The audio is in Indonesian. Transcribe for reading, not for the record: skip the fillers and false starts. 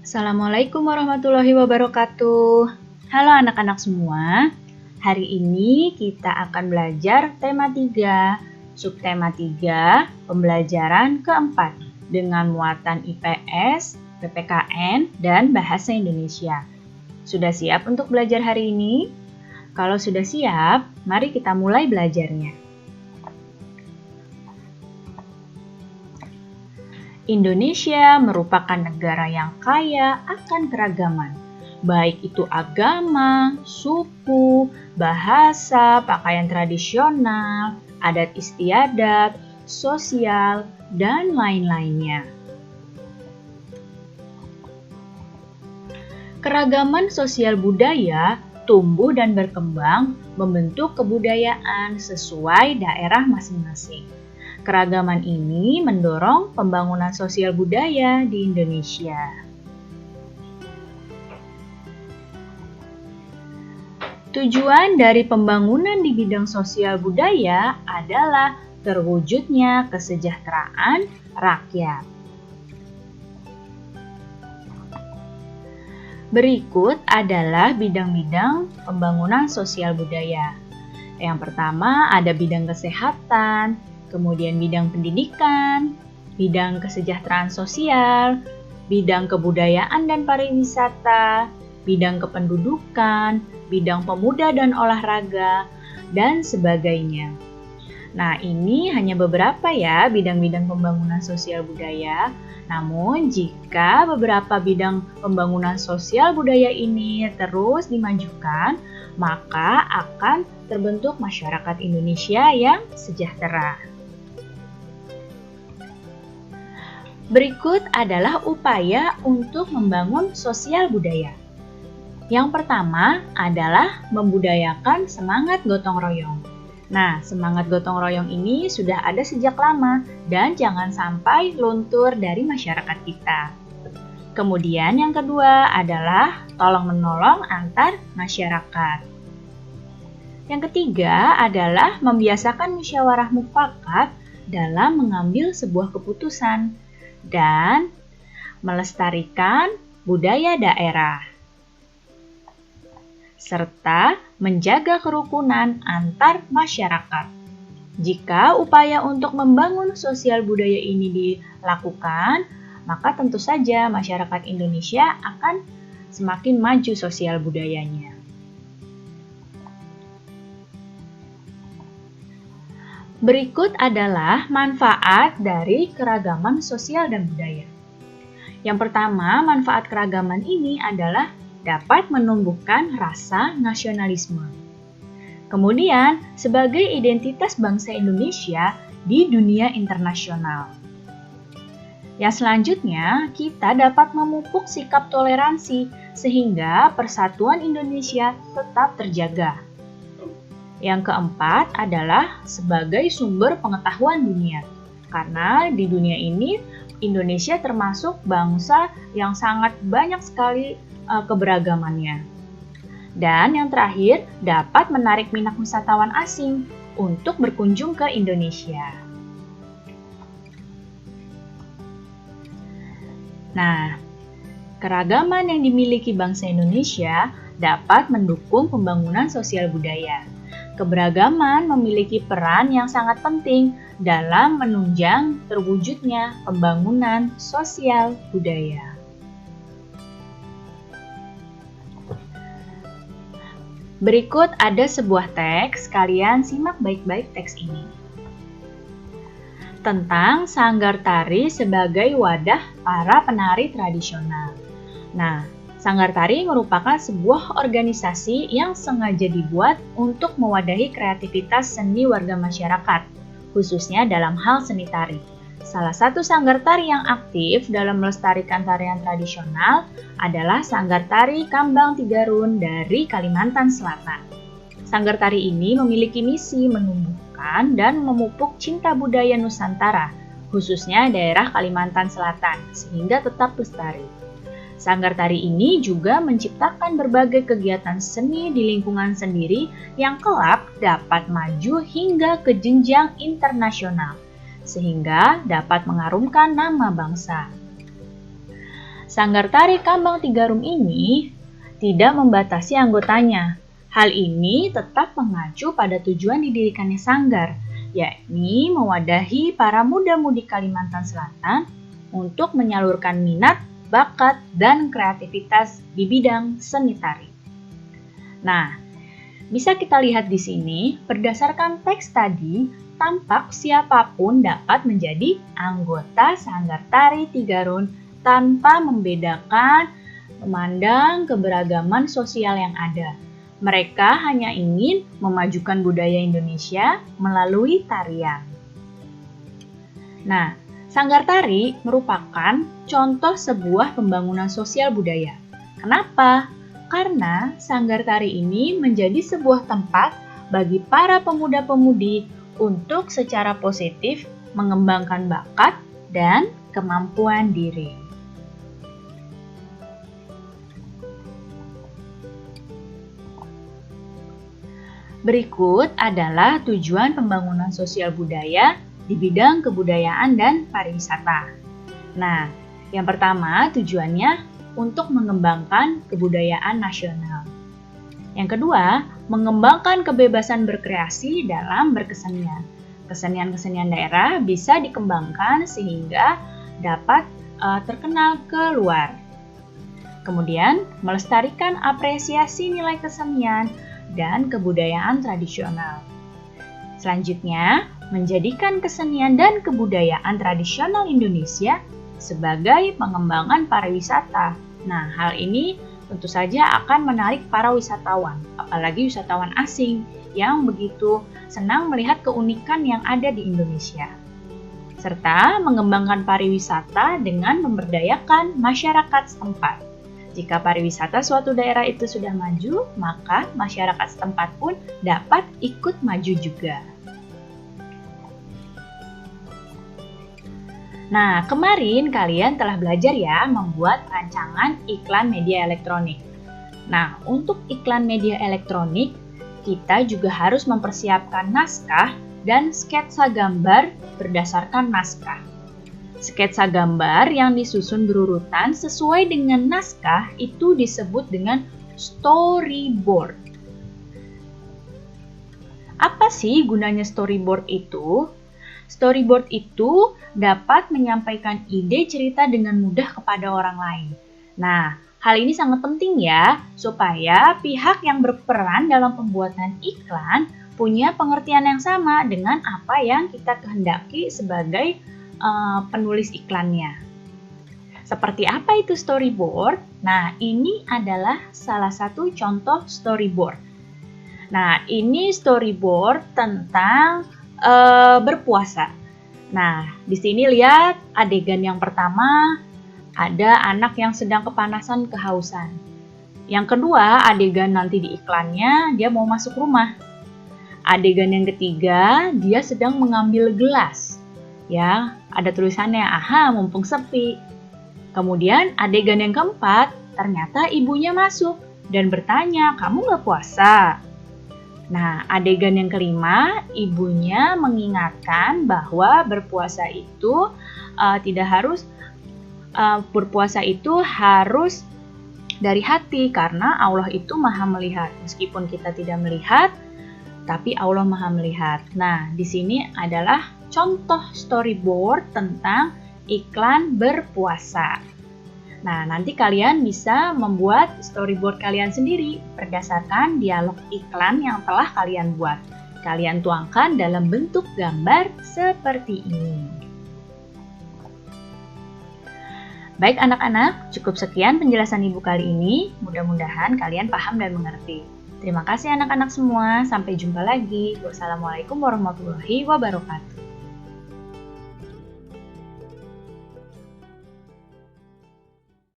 Assalamualaikum warahmatullahi wabarakatuh. Halo anak-anak semua. Hari ini kita akan belajar tema 3, subtema 3, pembelajaran keempat dengan muatan IPS, PPKN, dan Bahasa Indonesia. Sudah siap untuk belajar hari ini? Kalau sudah siap, mari kita mulai belajarnya. Indonesia merupakan negara yang kaya akan keragaman, baik itu agama, suku, bahasa, pakaian tradisional, adat istiadat, sosial, dan lain-lainnya. Keragaman sosial budaya tumbuh dan berkembang membentuk kebudayaan sesuai daerah masing-masing. Keragaman ini mendorong pembangunan sosial budaya di Indonesia. Tujuan dari pembangunan di bidang sosial budaya adalah terwujudnya kesejahteraan rakyat. Berikut adalah bidang-bidang pembangunan sosial budaya. Yang pertama ada bidang kesehatan, kemudian bidang pendidikan, bidang kesejahteraan sosial, bidang kebudayaan dan pariwisata, bidang kependudukan, bidang pemuda dan olahraga, dan sebagainya. Nah, ini hanya beberapa ya bidang-bidang pembangunan sosial budaya. Namun, jika beberapa bidang pembangunan sosial budaya ini terus dimajukan, maka akan terbentuk masyarakat Indonesia yang sejahtera. Berikut adalah upaya untuk membangun sosial budaya. Yang pertama adalah membudayakan semangat gotong royong. Nah, semangat gotong royong ini sudah ada sejak lama dan jangan sampai luntur dari masyarakat kita. Kemudian yang kedua adalah tolong-menolong antar masyarakat. Yang ketiga adalah membiasakan musyawarah mufakat dalam mengambil sebuah keputusan dan melestarikan budaya daerah, serta menjaga kerukunan antar masyarakat. Jika upaya untuk membangun sosial budaya ini dilakukan, maka tentu saja masyarakat Indonesia akan semakin maju sosial budayanya. Berikut adalah manfaat dari keragaman sosial dan budaya. Yang pertama, manfaat keragaman ini adalah dapat menumbuhkan rasa nasionalisme. Kemudian, sebagai identitas bangsa Indonesia di dunia internasional. Yang selanjutnya, kita dapat memupuk sikap toleransi sehingga persatuan Indonesia tetap terjaga. Yang keempat adalah sebagai sumber pengetahuan dunia. Karena di dunia ini, Indonesia termasuk bangsa yang sangat banyak sekali keberagamannya. Dan yang terakhir, dapat menarik minat wisatawan asing untuk berkunjung ke Indonesia. Nah, keragaman yang dimiliki bangsa Indonesia dapat mendukung pembangunan sosial budaya. Keberagaman memiliki peran yang sangat penting dalam menunjang terwujudnya pembangunan sosial budaya. Berikut ada sebuah teks, kalian simak baik-baik teks ini. Tentang sanggar tari sebagai wadah para penari tradisional. Nah, sanggar tari merupakan sebuah organisasi yang sengaja dibuat untuk mewadahi kreativitas seni warga masyarakat, khususnya dalam hal seni tari. Salah satu sanggar tari yang aktif dalam melestarikan tarian tradisional adalah Sanggar Tari Kambang Tigarun dari Kalimantan Selatan. Sanggar tari ini memiliki misi menumbuhkan dan memupuk cinta budaya Nusantara, khususnya daerah Kalimantan Selatan, sehingga tetap lestari. Sanggar tari ini juga menciptakan berbagai kegiatan seni di lingkungan sendiri yang kelak dapat maju hingga ke jenjang internasional, sehingga dapat mengharumkan nama bangsa. Sanggar Tari Kambang Tigarum ini tidak membatasi anggotanya. Hal ini tetap mengacu pada tujuan didirikannya sanggar, yakni mewadahi para muda-mudi Kalimantan Selatan untuk menyalurkan minat, bakat, dan kreativitas di bidang seni tari. Nah, bisa kita lihat di sini, berdasarkan teks tadi, tampak siapapun dapat menjadi anggota Sanggar Tari Tigarum tanpa membedakan memandang keberagaman sosial yang ada. Mereka hanya ingin memajukan budaya Indonesia melalui tarian. Nah, sanggar tari merupakan contoh sebuah pembangunan sosial budaya. Kenapa? Karena sanggar tari ini menjadi sebuah tempat bagi para pemuda-pemudi untuk secara positif mengembangkan bakat dan kemampuan diri. Berikut adalah tujuan pembangunan sosial budaya di bidang kebudayaan dan pariwisata. Nah, yang pertama tujuannya untuk mengembangkan kebudayaan nasional. Yang kedua, mengembangkan kebebasan berkreasi dalam berkesenian. Kesenian-kesenian daerah bisa dikembangkan sehingga dapat terkenal ke luar. Kemudian, melestarikan apresiasi nilai kesenian dan kebudayaan tradisional. Selanjutnya, menjadikan kesenian dan kebudayaan tradisional Indonesia sebagai pengembangan pariwisata. Nah, hal ini tentu saja akan menarik para wisatawan, apalagi wisatawan asing yang begitu senang melihat keunikan yang ada di Indonesia. Serta mengembangkan pariwisata dengan memberdayakan masyarakat setempat. Jika pariwisata suatu daerah itu sudah maju, maka masyarakat setempat pun dapat ikut maju juga. Nah, kemarin kalian telah belajar ya membuat rancangan iklan media elektronik. Nah, untuk iklan media elektronik, kita juga harus mempersiapkan naskah dan sketsa gambar berdasarkan naskah. Sketsa gambar yang disusun berurutan sesuai dengan naskah itu disebut dengan storyboard. Apa sih gunanya storyboard itu? Storyboard itu dapat menyampaikan ide cerita dengan mudah kepada orang lain. Nah, hal ini sangat penting ya, supaya pihak yang berperan dalam pembuatan iklan punya pengertian yang sama dengan apa yang kita kehendaki sebagai penulis iklannya. Seperti apa itu storyboard? Nah, ini adalah salah satu contoh storyboard. Nah, ini storyboard tentang berpuasa. Nah, di sini lihat adegan yang pertama, ada anak yang sedang kepanasan, kehausan. Yang kedua, adegan nanti di iklannya, dia mau masuk rumah. Adegan yang ketiga, dia sedang mengambil gelas. Ya, ada tulisannya, aha mumpung sepi. Kemudian adegan yang keempat, ternyata ibunya masuk dan bertanya, kamu gak puasa? Nah, adegan yang kelima, ibunya mengingatkan bahwa berpuasa itu berpuasa itu harus dari hati karena Allah itu maha melihat. Meskipun kita tidak melihat, tapi Allah maha melihat. Nah, di sini adalah contoh storyboard tentang iklan berpuasa. Nah, nanti kalian bisa membuat storyboard kalian sendiri berdasarkan dialog iklan yang telah kalian buat. Kalian tuangkan dalam bentuk gambar seperti ini. Baik anak-anak, cukup sekian penjelasan Ibu kali ini. Mudah-mudahan kalian paham dan mengerti. Terima kasih anak-anak semua. Sampai jumpa lagi. Wassalamualaikum warahmatullahi wabarakatuh.